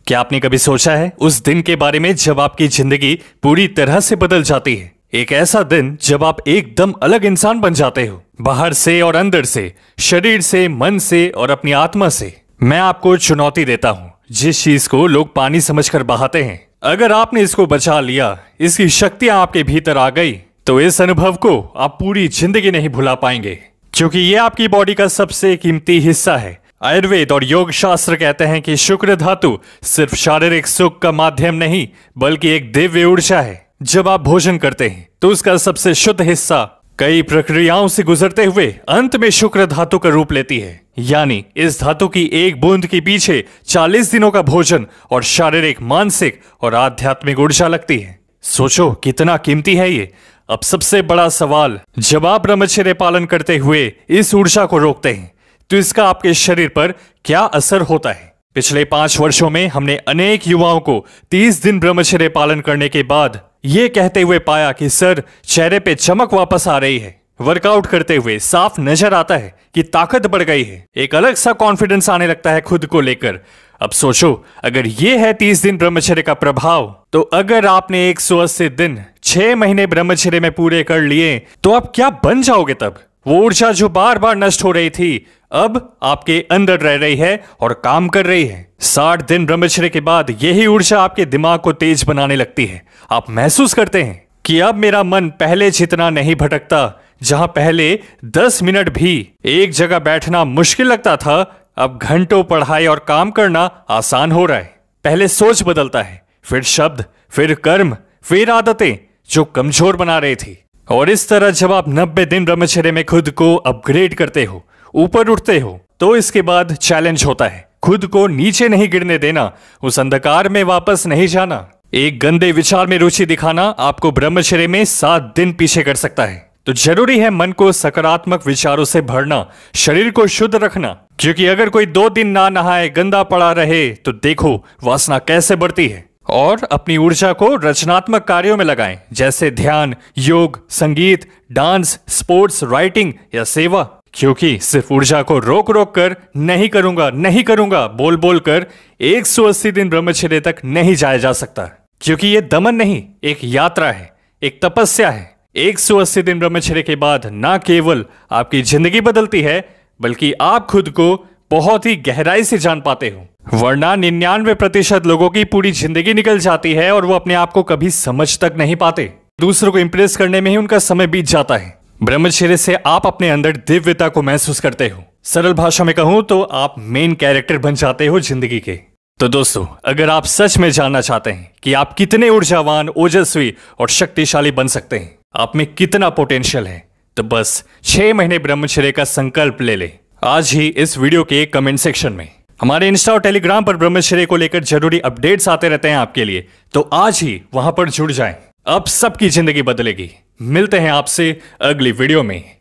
क्या आपने कभी सोचा है उस दिन के बारे में जब आपकी जिंदगी पूरी तरह से बदल जाती है? एक ऐसा दिन जब आप एकदम अलग इंसान बन जाते हो, बाहर से और अंदर से, शरीर से, मन से और अपनी आत्मा से। मैं आपको चुनौती देता हूँ, जिस चीज को लोग पानी समझकर बहाते हैं, अगर आपने इसको बचा लिया, इसकी शक्तियां आपके भीतर आ गई, तो इस अनुभव को आप पूरी जिंदगी नहीं भुला पाएंगे, क्योंकि ये आपकी बॉडी का सबसे कीमती हिस्सा है। आयुर्वेद और योग शास्त्र कहते हैं कि शुक्र धातु सिर्फ शारीरिक सुख का माध्यम नहीं, बल्कि एक दिव्य ऊर्जा है। जब आप भोजन करते हैं तो उसका सबसे शुद्ध हिस्सा कई प्रक्रियाओं से गुजरते हुए अंत में शुक्र धातु का रूप लेती है। यानी इस धातु की एक बूंद के पीछे 40 दिनों का भोजन और शारीरिक, मानसिक और आध्यात्मिक ऊर्जा लगती है। सोचो कितना कीमती है ये। अब सबसे बड़ा सवाल, जब आप ब्रह्मचर्य पालन करते हुए इस ऊर्जा को रोकते हैं, तो इसका आपके शरीर पर क्या असर होता है? पिछले 5 वर्षों में हमने अनेक युवाओं को 30 दिन ब्रह्मचर्य पालन करने के बाद ये कहते हुए पाया कि सर, चेहरे पे चमक वापस आ रही है, वर्कआउट करते हुए साफ नजर आता है कि ताकत बढ़ गई है, एक अलग सा कॉन्फिडेंस आने लगता है खुद को लेकर। अब सोचो, अगर ये है 30 दिन ब्रह्मचर्य का प्रभाव, तो अगर आपने 180 दिन 6 महीने ब्रह्मचर्य में पूरे कर लिए, तो आप क्या बन जाओगे तब? वो ऊर्जा जो बार बार नष्ट हो रही थी, अब आपके अंदर रह रही है और काम कर रही है। 60 दिन ब्रह्मचर्य के बाद यही ऊर्जा आपके दिमाग को तेज बनाने लगती है। आप महसूस करते हैं कि अब मेरा मन पहले जितना नहीं भटकता। जहां पहले 10 मिनट भी एक जगह बैठना मुश्किल लगता था, अब घंटों पढ़ाई और काम करना आसान हो रहा है। पहले सोच बदलता है, फिर शब्द, फिर कर्म, फिर आदतें जो कमजोर बना रही थी। और इस तरह जब आप 90 दिन ब्रह्मचर्य में खुद को अपग्रेड करते हो, ऊपर उठते हो, तो इसके बाद चैलेंज होता है खुद को नीचे नहीं गिरने देना, उस अंधकार में वापस नहीं जाना। एक गंदे विचार में रुचि दिखाना आपको ब्रह्मचर्य में 7 दिन पीछे कर सकता है। तो जरूरी है मन को सकारात्मक विचारों से भरना, शरीर को शुद्ध रखना, क्योंकि अगर कोई 2 दिन ना नहाए, गंदा पड़ा रहे, तो देखो वासना कैसे बढ़ती है। और अपनी ऊर्जा को रचनात्मक कार्यों में लगाएं, जैसे ध्यान, योग, संगीत, डांस, स्पोर्ट्स, राइटिंग या सेवा। क्योंकि सिर्फ ऊर्जा को रोक रोक कर नहीं करूंगा बोल बोल कर 180 दिन ब्रह्मचर्य तक नहीं जाया जा सकता, क्योंकि ये दमन नहीं, एक यात्रा है, एक तपस्या है। 180 दिन ब्रह्मचर्य के बाद ना केवल आपकी जिंदगी बदलती है, बल्कि आप खुद को बहुत ही गहराई से जान पाते हो। वरना 99% लोगों की पूरी जिंदगी निकल जाती है और वो अपने आप को कभी समझ तक नहीं पाते। दूसरों को इंप्रेस करने में ही उनका समय बीत जाता है। ब्रह्मचर्य से आप अपने अंदर दिव्यता को महसूस करते हो। सरल भाषा में कहूं तो आप मेन कैरेक्टर बन जाते हो जिंदगी के। तो दोस्तों, अगर आप सच में जानना चाहते हैं कि आप कितने ऊर्जावान, ओजस्वी और शक्तिशाली बन सकते हैं, आप में कितना पोटेंशियल है, तो बस 6 महीने ब्रह्मचर्य का संकल्प ले ले आज ही इस वीडियो के कमेंट सेक्शन में। हमारे इंस्टा और टेलीग्राम पर ब्रह्मचर्य को लेकर जरूरी अपडेट्स आते रहते हैं आपके लिए, तो आज ही वहां पर जुड़ जाएं। अब सबकी जिंदगी बदलेगी। मिलते हैं आपसे अगली वीडियो में।